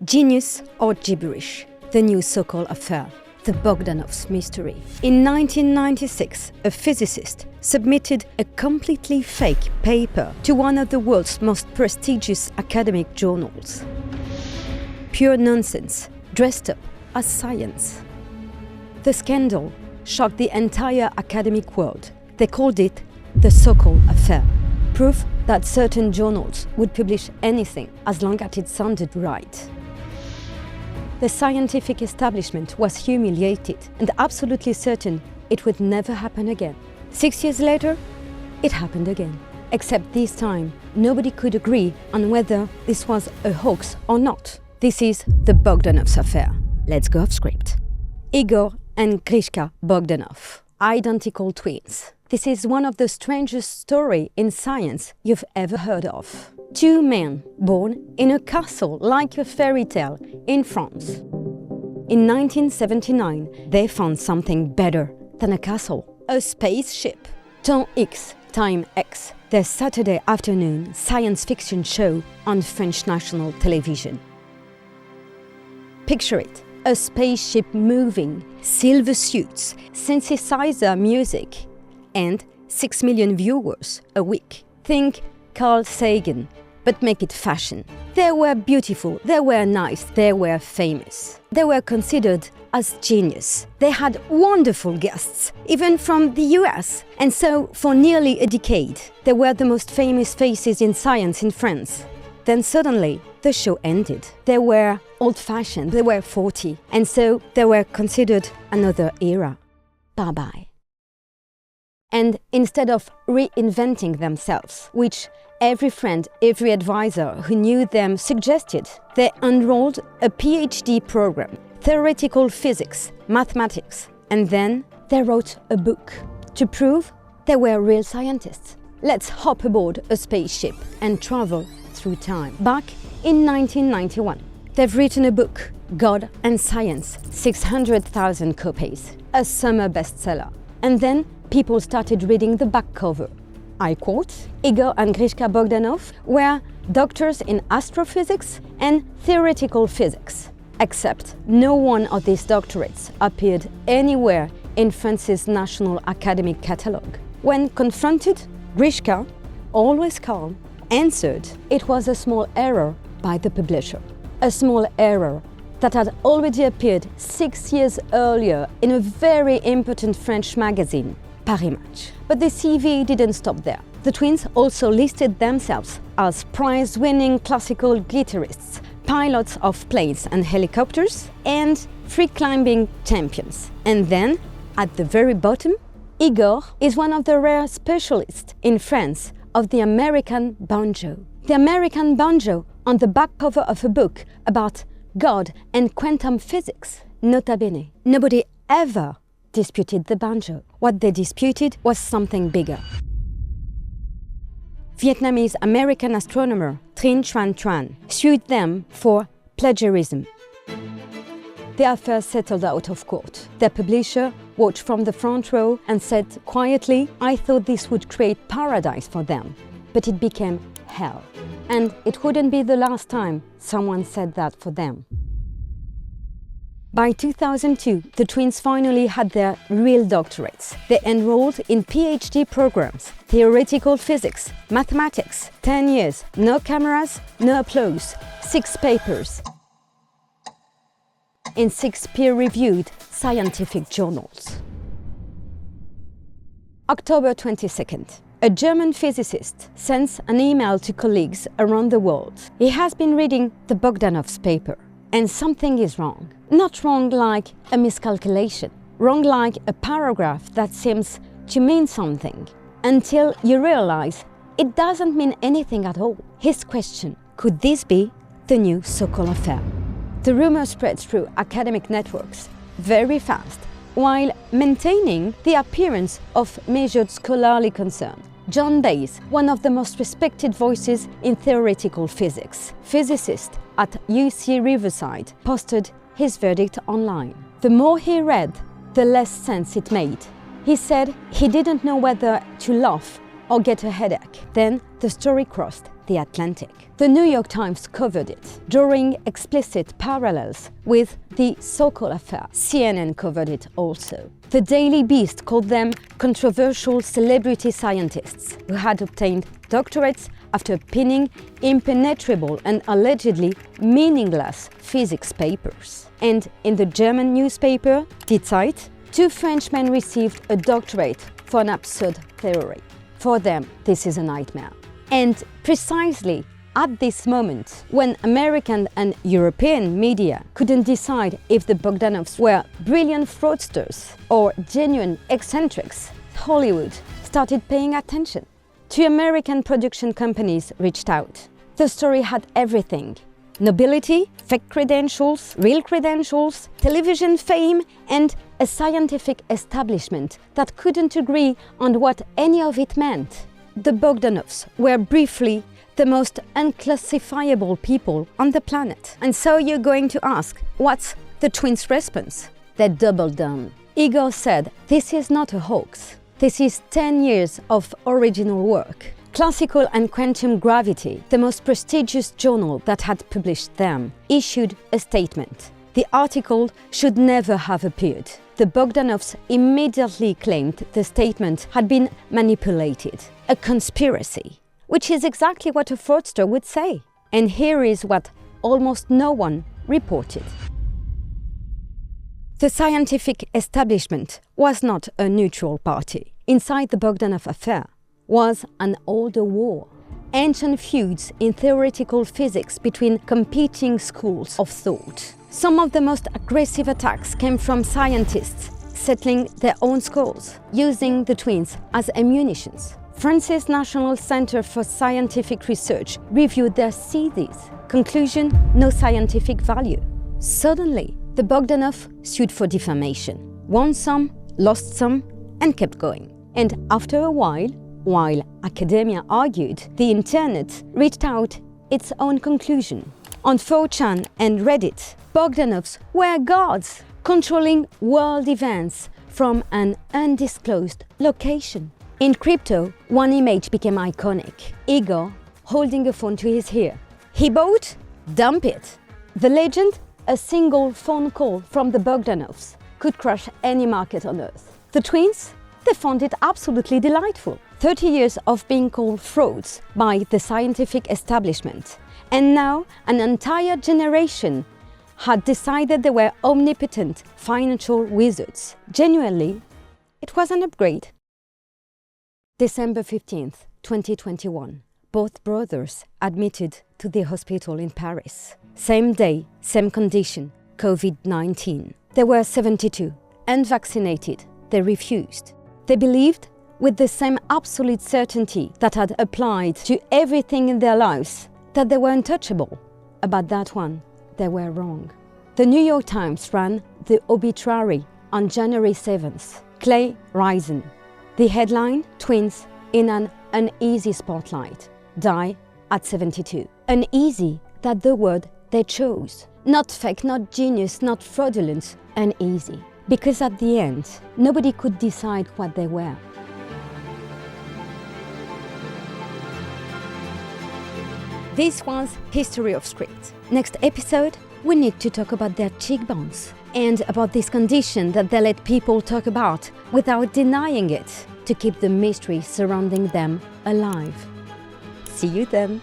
Genius or gibberish, the new Sokal Affair, the Bogdanoffs mystery. In 1996, a physicist submitted a completely fake paper to one of the world's most prestigious academic journals. Pure nonsense, dressed up as science. The scandal shocked the entire academic world. They called it the Sokal Affair, proof that certain journals would publish anything as long as it sounded right. The scientific establishment was humiliated and absolutely certain it would never happen again. 6 years later, it happened again. Except this time, nobody could agree on whether this was a hoax or not. This is the Bogdanoff Affair. Let's go off script. Igor and Grichka Bogdanoff, identical twins. This is one of the strangest stories in science you've ever heard of. Two men born in a castle like a fairy tale in France. In 1979, they found something better than a castle, a spaceship. Temps X, Time X, their Saturday afternoon science fiction show on French national television. Picture it, a spaceship moving, silver suits, synthesizer music, and 6 million viewers a week. Think Carl Sagan, but make it fashion. They were beautiful, they were nice, they were famous. They were considered as genius. They had wonderful guests, even from the US. And so, for nearly a decade, they were the most famous faces in science in France. Then suddenly, the show ended. They were old-fashioned, they were 40, and so they were considered another era. Bye-bye. And instead of reinventing themselves, which every friend, every advisor who knew them suggested, they enrolled a PhD program, theoretical physics, mathematics, and then they wrote a book to prove they were real scientists. Let's hop aboard a spaceship and travel through time. Back in 1991, they've written a book, God and Science, 600,000 copies, a summer bestseller. And then people started reading the back cover. I quote, Igor and Grichka Bogdanoff were doctors in astrophysics and theoretical physics. Except no one of these doctorates appeared anywhere in France's national academic catalogue. When confronted, Grichka, always calm, answered it was a small error by the publisher. A small error that had already appeared 6 years earlier in a very important French magazine, Paris Match. But the CV didn't stop there. The twins also listed themselves as prize-winning classical guitarists, pilots of planes and helicopters, and free-climbing champions. And then, at the very bottom, Igor is one of the rare specialists in France of the American banjo. The American banjo on the back cover of a book about God and quantum physics. Nota bene, nobody ever disputed the banjo. What they disputed was something bigger. Vietnamese American astronomer Trinh Tran Tran sued them for plagiarism. The affair settled out of court. Their publisher watched from the front row and said quietly, I thought this would create paradise for them, but it became hell. And it wouldn't be the last time someone said that for them. By 2002, the twins finally had their real doctorates. They enrolled in PhD programs, theoretical physics, mathematics, 10 years, no cameras, no applause, 6 papers in 6 peer-reviewed scientific journals. October 22nd. A German physicist sends an email to colleagues around the world. He has been reading the Bogdanoffs paper, and something is wrong. Not wrong like a miscalculation, wrong like a paragraph that seems to mean something, until you realize it doesn't mean anything at all. His question, could this be the new Sokal Affair? The rumor spreads through academic networks very fast, while maintaining the appearance of measured scholarly concern. John Bayes, one of the most respected voices in theoretical physics, physicist at UC Riverside, posted his verdict online. The more he read, the less sense it made. He said he didn't know whether to laugh or get a headache. Then the story crossed the Atlantic. The New York Times covered it, drawing explicit parallels with the Sokal Affair. CNN covered it also. The Daily Beast called them controversial celebrity scientists who had obtained doctorates after pinning impenetrable and allegedly meaningless physics papers. And in the German newspaper Die Zeit, 2 Frenchmen received a doctorate for an absurd theory. For them, this is a nightmare. And precisely at this moment, when American and European media couldn't decide if the Bogdanoffs were brilliant fraudsters or genuine eccentrics, Hollywood started paying attention. 2 American production companies reached out. The story had everything: nobility, fake credentials, real credentials, television fame, and a scientific establishment that couldn't agree on what any of it meant. The Bogdanoffs were briefly the most unclassifiable people on the planet. And so you're going to ask, what's the twins' response? They doubled down. Igor said, this is not a hoax. This is 10 years of original work. Classical and Quantum Gravity, the most prestigious journal that had published them, issued a statement. The article should never have appeared. The Bogdanoffs immediately claimed the statement had been manipulated, a conspiracy, which is exactly what a fraudster would say. And here is what almost no one reported. The scientific establishment was not a neutral party. Inside the Bogdanoff Affair was an older war, ancient feuds in theoretical physics between competing schools of thought. Some of the most aggressive attacks came from scientists settling their own scores, using the twins as ammunitions. France's National Center for Scientific Research reviewed their theses. Conclusion: no scientific value. Suddenly, the Bogdanoff sued for defamation, won some, lost some, and kept going. And after a while academia argued, the internet reached out its own conclusion. On 4chan and Reddit, Bogdanoffs were gods, controlling world events from an undisclosed location. In crypto, one image became iconic: Igor holding a phone to his ear. He bought? Dump it. The legend? A single phone call from the Bogdanoffs could crush any market on earth. The twins? They found it absolutely delightful. 30 years of being called frauds by the scientific establishment. And now an entire generation had decided they were omnipotent financial wizards. Genuinely, it was an upgrade. December 15th, 2021. Both brothers admitted to the hospital in Paris. Same day, same condition, COVID-19. They were 72, unvaccinated. They refused. They believed, with the same absolute certainty that had applied to everything in their lives, that they were untouchable. About that one, they were wrong. The New York Times ran the obituary on January 7th. Clay Risen. The headline: twins in an uneasy spotlight, die at 72. Uneasy, that the word they chose. Not fake, not genius, not fraudulent, uneasy. Because at the end, nobody could decide what they were. This was History of Script. Next episode, we need to talk about their cheekbones and about this condition that they let people talk about without denying it, to keep the mystery surrounding them alive. See you then!